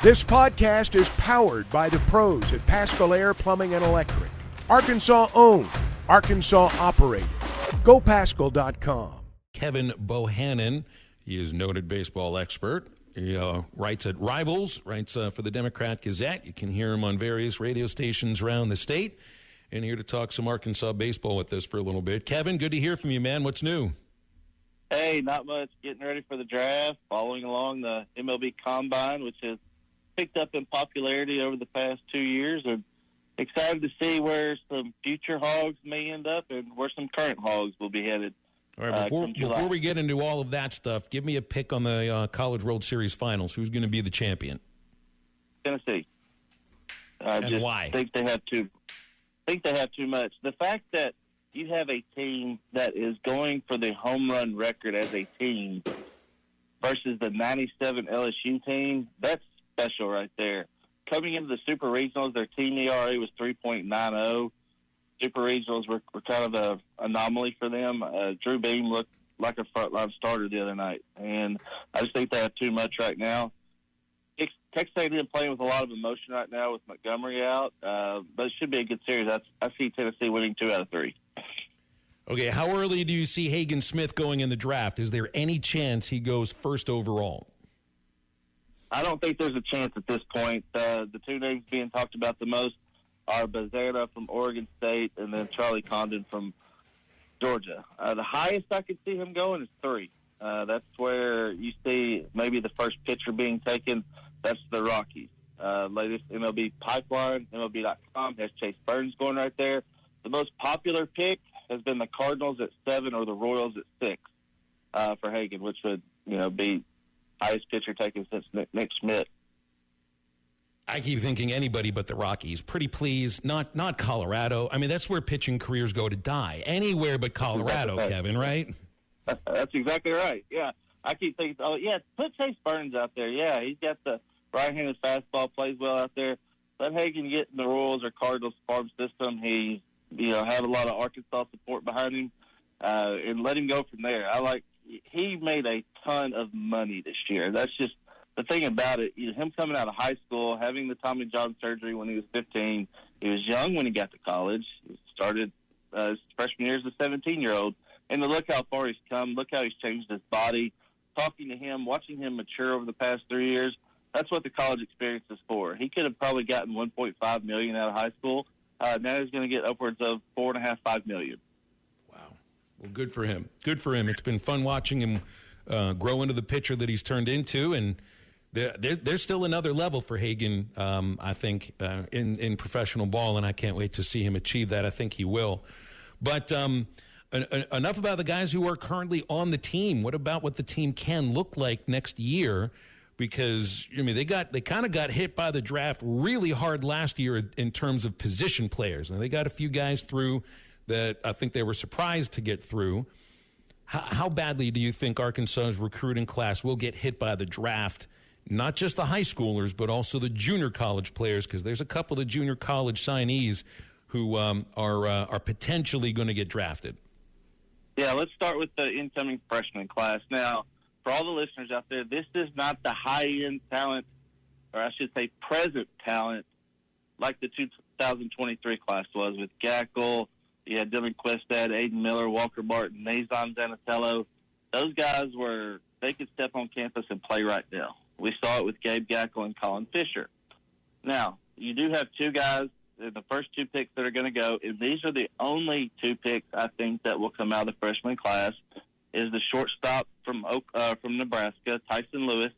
This podcast is powered by the pros at Paschal Air Plumbing and Electric. Arkansas owned, Arkansas operated. GoPaschal.com. Kevin Bohannon, he is a noted baseball expert. He writes at Rivals, writes for the Democrat-Gazette. You can hear him on various radio stations around the state. And here to talk some Arkansas baseball with us for a little bit. Kevin, good to hear from you, man. What's new? Hey, not much. Getting ready for the draft, following along the MLB Combine, which has picked up in popularity over the past 2 years. And excited to see where some future Hogs may end up and where some current Hogs will be headed. All right, before we get into all of that stuff, give me a pick on the College World Series Finals. Who's going to be the champion? Tennessee. And why? Think they have too much. The fact that you have a team that is going for the home run record as a team versus the 97 LSU team, that's special right there. Coming into the Super Regionals, their team ERA was 3.90. Super Regionals were kind of an anomaly for them. Drew Beam looked like a frontline starter the other night, and I just think they have too much right now. Texas A&M playing with a lot of emotion right now with Montgomery out, but it should be a good series. I see Tennessee winning 2 out of 3. Okay, how early do you see Hagen Smith going in the draft? Is there any chance he goes first overall? I don't think there's a chance at this point. The two names being talked about the most are Bohannon from Oregon State and then Charlie Condon from Georgia. The highest I could see him going is 3. That's where you see maybe the first pitcher being taken. That's the Rockies. Latest MLB pipeline, MLB.com, has Chase Burns going right there. The most popular pick has been the Cardinals at 7 or the Royals at 6 for Hagen, which would be highest pitcher taken since Nick Schmidt. I keep thinking anybody but the Rockies. Pretty please, not Colorado. I mean, that's where pitching careers go to die. Anywhere but Colorado, Kevin, right? That's exactly right. Yeah. I keep thinking, put Chase Burns out there. Yeah, he's got the right-handed fastball, plays well out there. Let Hagen get in the Royals or Cardinals farm system. He, have a lot of Arkansas support behind him, and let him go from there. He made a ton of money this year. That's just the thing about it. Him coming out of high school, having the Tommy John surgery when he was 15. He was young when he got to college. He started his freshman year as a 17-year-old. And to look how far he's come, look how he's changed his body. Talking to him, watching him mature over the past 3 years, that's what the college experience is for. He could have probably gotten $1.5 million out of high school. Now he's going to get upwards of $4.5 million. Wow. Well, good for him. Good for him. It's been fun watching him grow into the pitcher that he's turned into, and there's still another level for Hagen, I think, in professional ball, and I can't wait to see him achieve that. I think he will. But enough about the guys who are currently on the team. What about what the team can look like next year? Because they kind of got hit by the draft really hard last year in terms of position players. And they got a few guys through that I think they were surprised to get through. How badly do you think Arkansas's recruiting class will get hit by the draft? Not just the high schoolers, but also the junior college players, because there's a couple of junior college signees who are potentially going to get drafted. Yeah, let's start with the incoming freshman class. Now, for all the listeners out there, this is not the high-end talent, or I should say present talent, like the 2023 class was with Gackle. You had Dylan Questad, Aiden Miller, Walker Martin, Nazon Zanatello. Those guys they could step on campus and play right now. We saw it with Gabe Gackle and Colin Fisher. Now, you do have 2 guys in the first 2 picks that are going to go, and these are the only 2 picks I think that will come out of the freshman class, is the shortstop from Nebraska, Tyson Lewis.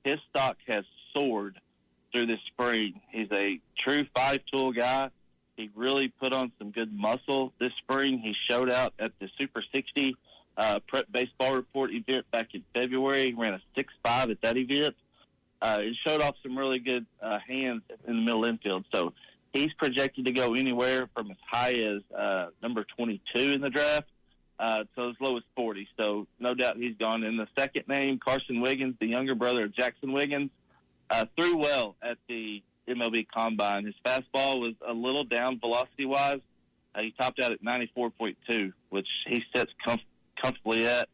His stock has soared through this spring. He's a true 5-tool guy. He really put on some good muscle this spring. He showed out at the Super 60 Prep Baseball Report event back in February. He ran a 6.5 at that event. He showed off some really good hands in the middle infield. So he's projected to go anywhere from as high as number 22 in the draft to as low as 40. So no doubt he's gone. And the second name, Carson Wiggins, the younger brother of Jackson Wiggins, threw well at the MLB Combine. His fastball was a little down velocity-wise. He topped out at 94.2, which he sits comfortably at.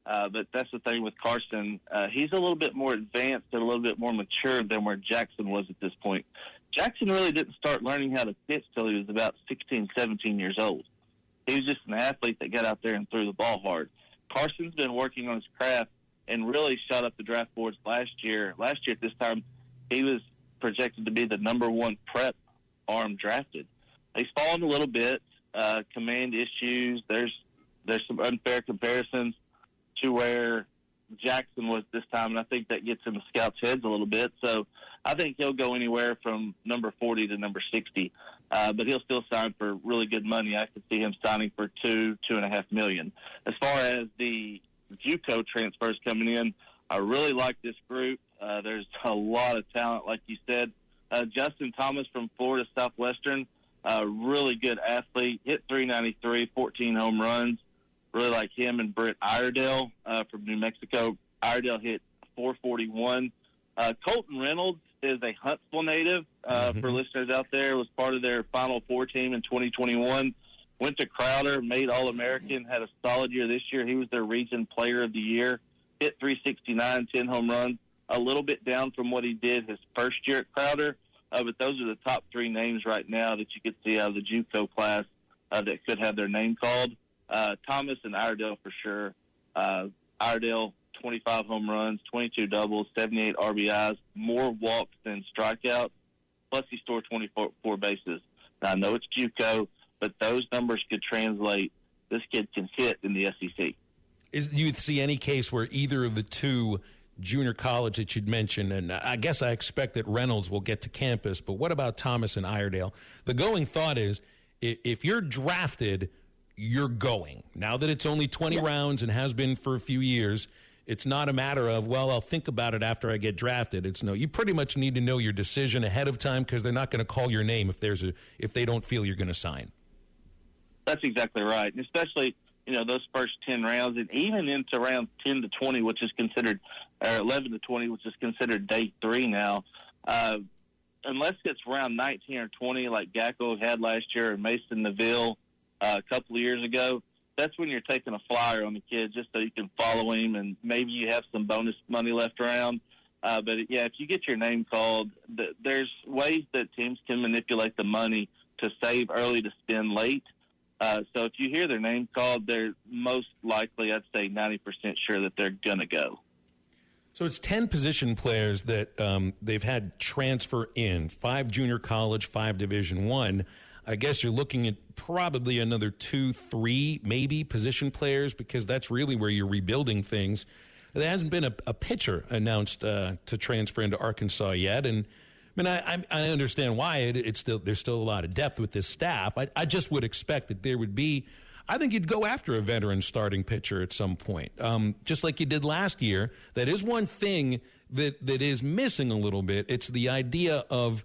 But that's the thing with Carson. He's a little bit more advanced and a little bit more mature than where Jackson was at this point. Jackson really didn't start learning how to pitch till he was about 16, 17 years old. He was just an athlete that got out there and threw the ball hard. Carson's been working on his craft and really shot up the draft boards last year. Last year at this time, he was projected to be the number one prep arm drafted. He's fallen a little bit, command issues. There's some unfair comparisons to where Jackson was this time, and I think that gets in the scouts' heads a little bit. So I think he'll go anywhere from number 40 to number 60, but he'll still sign for really good money. I could see him signing for $2.5 million. As far as the JUCO transfers coming in, I really like this group. There's a lot of talent, like you said. Justin Thomas from Florida Southwestern, really good athlete, hit .393, 14 home runs. Really like him and Britt Iredale from New Mexico. Iredale hit .441. Colton Reynolds is a Huntsville native for listeners out there. Was part of their Final Four team in 2021. Went to Crowder, made All-American, had a solid year this year. He was their region player of the year. Hit .369, 10 home runs. A little bit down from what he did his first year at Crowder. But those are the top three names right now that you could see out of the JUCO class that could have their name called. Thomas and Iredale for sure. Iredale, 25 home runs, 22 doubles, 78 RBIs, more walks than strikeouts, plus he scored 24 bases. Now, I know it's JUCO, but those numbers could translate. This kid can hit in the SEC. Do you see any case where either of the two junior college that you'd mentioned, and I guess I expect that Reynolds will get to campus, but what about Thomas and Iredale? The going thought is if you're drafted, you're going. Now that it's only 20 rounds and has been for a few years, it's not a matter of, well, I'll think about it after I get drafted. It's no, you pretty much need to know your decision ahead of time because they're not going to call your name if they don't feel you're going to sign. That's exactly right. And especially, those first 10 rounds and even into round 10 to 20, which is considered, or 11 to 20, which is considered day 3 now. Unless it's round 19 or 20 like Gacko had last year or Mason Neville a couple of years ago, that's when you're taking a flyer on the kid just so you can follow him and maybe you have some bonus money left around. But, if you get your name called, there's ways that teams can manipulate the money to save early to spend late. So if you hear their name called, they're most likely, I'd say 90% sure that they're going to go. So it's 10 position players that they've had transfer in, 5 junior college, 5 Division I. I guess you're looking at probably another 2, 3, maybe position players because that's really where you're rebuilding things. There hasn't been a pitcher announced to transfer into Arkansas yet, and I understand why. There's still a lot of depth with this staff. I just would expect that there would be. I think you'd go after a veteran starting pitcher at some point, just like you did last year. That is one thing that is missing a little bit. It's the idea of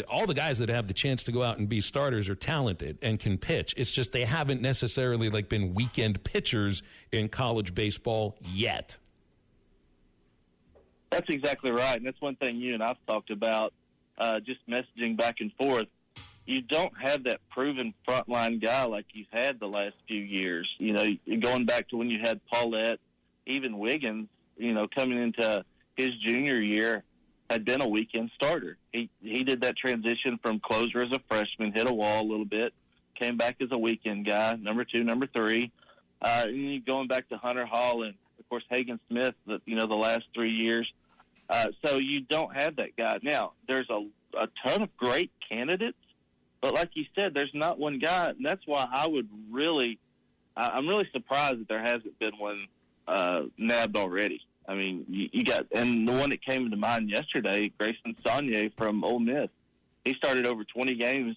all the guys that have the chance to go out and be starters are talented and can pitch. It's just they haven't necessarily been weekend pitchers in college baseball yet. That's exactly right, and that's one thing you and I've talked about, just messaging back and forth. You don't have that proven frontline guy like you've had the last few years. Going back to when you had Paulette, even Wiggins, coming into his junior year, had been a weekend starter. He did that transition from closer as a freshman, hit a wall a little bit, came back as a weekend guy, number 2, number 3. And you going back to Hunter Hall and, of course, Hagen Smith, the last 3 years. So you don't have that guy. Now, there's a ton of great candidates, but like you said, there's not one guy, and that's why I'm really surprised that there hasn't been one nabbed already. I mean, you got, and the one that came to mind yesterday, Grayson Saunier from Ole Miss. He started over 20 games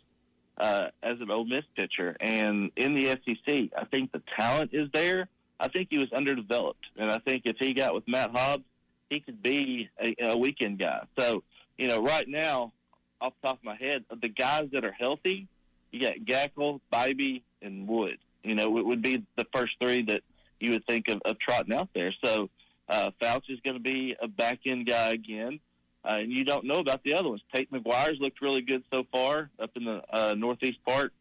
as an Ole Miss pitcher, and in the SEC, I think the talent is there. I think he was underdeveloped, and I think if he got with Matt Hobbs, he could be a weekend guy. So, right now, off the top of my head, the guys that are healthy, you got Gackle, Bybee, and Wood. It would be the first 3 that you would think of trotting out there. So, Fouch is going to be a back-end guy again, and you don't know about the other ones. Tate McGuire's looked really good so far up in the northeast part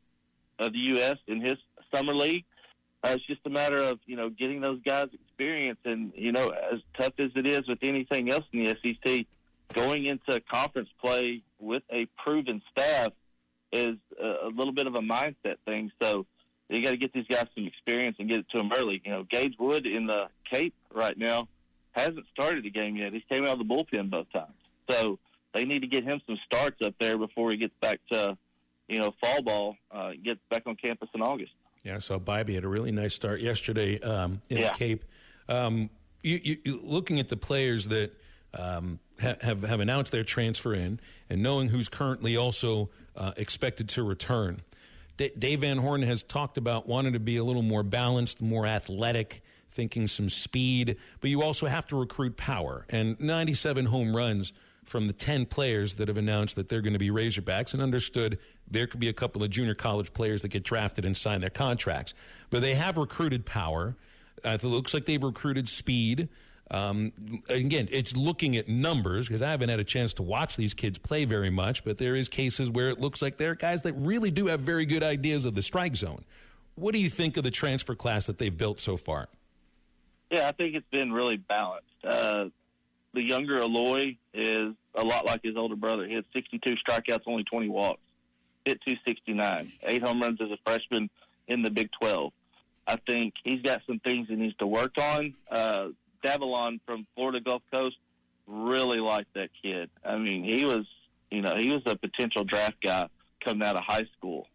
of the U.S. in his summer league. It's just a matter of, getting those guys experience. And, as tough as it is with anything else in the SEC, going into conference play with a proven staff is a little bit of a mindset thing. So you got to get these guys some experience and get it to them early. Gage Wood in the Cape right now hasn't started a game yet. He came out of the bullpen both times. So they need to get him some starts up there before he gets back to, fall ball, gets back on campus in August. Yeah, so Bybee had a really nice start yesterday in the Cape. You looking at the players that have announced their transfer in and knowing who's currently also expected to return. Dave Van Horn has talked about wanting to be a little more balanced, more athletic, thinking some speed, but you also have to recruit power. And 97 home runs from the 10 players that have announced that they're going to be Razorbacks, and understood there could be a couple of junior college players that get drafted and sign their contracts. But they have recruited power. It looks like they've recruited speed. Again, it's looking at numbers, because I haven't had a chance to watch these kids play very much, but there is cases where it looks like they're guys that really do have very good ideas of the strike zone. What do you think of the transfer class that they've built so far? Yeah, I think it's been really balanced. The younger Aloy is a lot like his older brother. He had 62 strikeouts, only 20 walks. Hit 269. 8 home runs as a freshman in the Big 12. I think he's got some things he needs to work on. Davalon from Florida Gulf Coast, really liked that kid. I mean, he was a potential draft guy coming out of high school.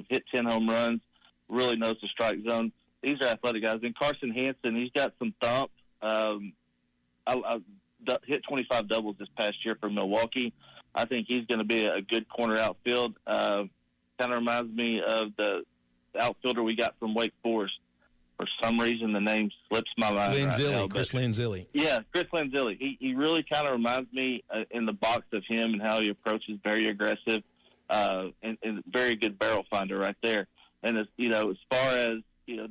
Hit 10 home runs, really knows the strike zone. These are athletic guys. And Carson Hansen, he's got some thump. I hit 25 doubles this past year for Milwaukee. I think he's going to be a good corner outfield. Kind of reminds me of the outfielder we got from Wake Forest. For some reason, the name slips my mind. Chris Lanzilli. Yeah, Chris Lanzilli. He really kind of reminds me in the box of him and how he approaches, very aggressive, and very good barrel finder right there. And as far as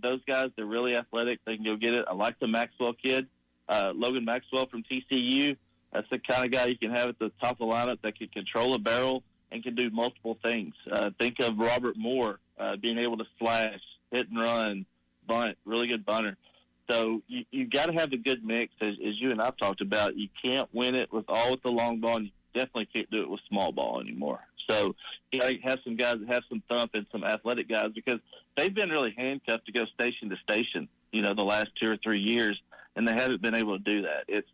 those guys, they're really athletic. They can go get it. I like the Maxwell kid, Logan Maxwell from TCU. That's the kind of guy you can have at the top of the lineup that can control a barrel and can do multiple things. Think of Robert Moore being able to slash, hit and run, bunt, really good bunter. So you got to have a good mix, as you and I've talked about. You can't win it with the long ball, and you definitely can't do it with small ball anymore. So you got to have some guys that have some thump and some athletic guys, because they've been really handcuffed to go station to station, the last 2 or 3 years, and they haven't been able to do that. It's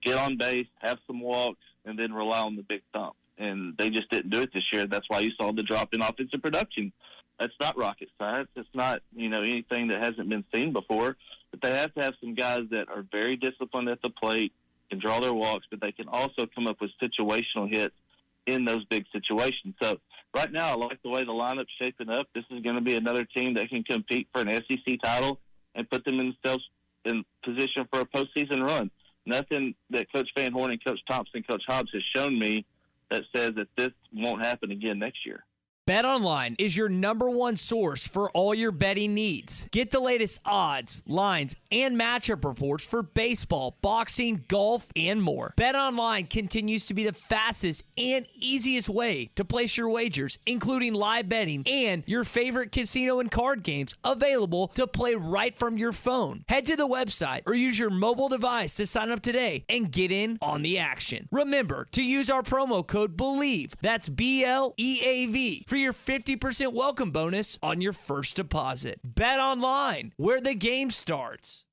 get on base, have some walks, and then rely on the big thump. And they just didn't do it this year. That's why you saw the drop in offensive production. That's not rocket science. It's not, anything that hasn't been seen before. But they have to have some guys that are very disciplined at the plate, can draw their walks, but they can also come up with situational hits in those big situations. So right now, I like the way the lineup's shaping up. This is going to be another team that can compete for an SEC title and put themselves in position for a postseason run. Nothing that Coach Van Horn and Coach Thompson, Coach Hobbs has shown me that says that this won't happen again next year. BetOnline is your #1 source for all your betting needs. Get the latest odds, lines, and matchup reports for baseball, boxing, golf, and more. BetOnline continues to be the fastest and easiest way to place your wagers, including live betting and your favorite casino and card games available to play right from your phone. Head to the website or use your mobile device to sign up today and get in on the action. Remember to use our promo code BELIEVE, that's BLEAV, for your 50% welcome bonus on your first deposit. Bet online, where the game starts.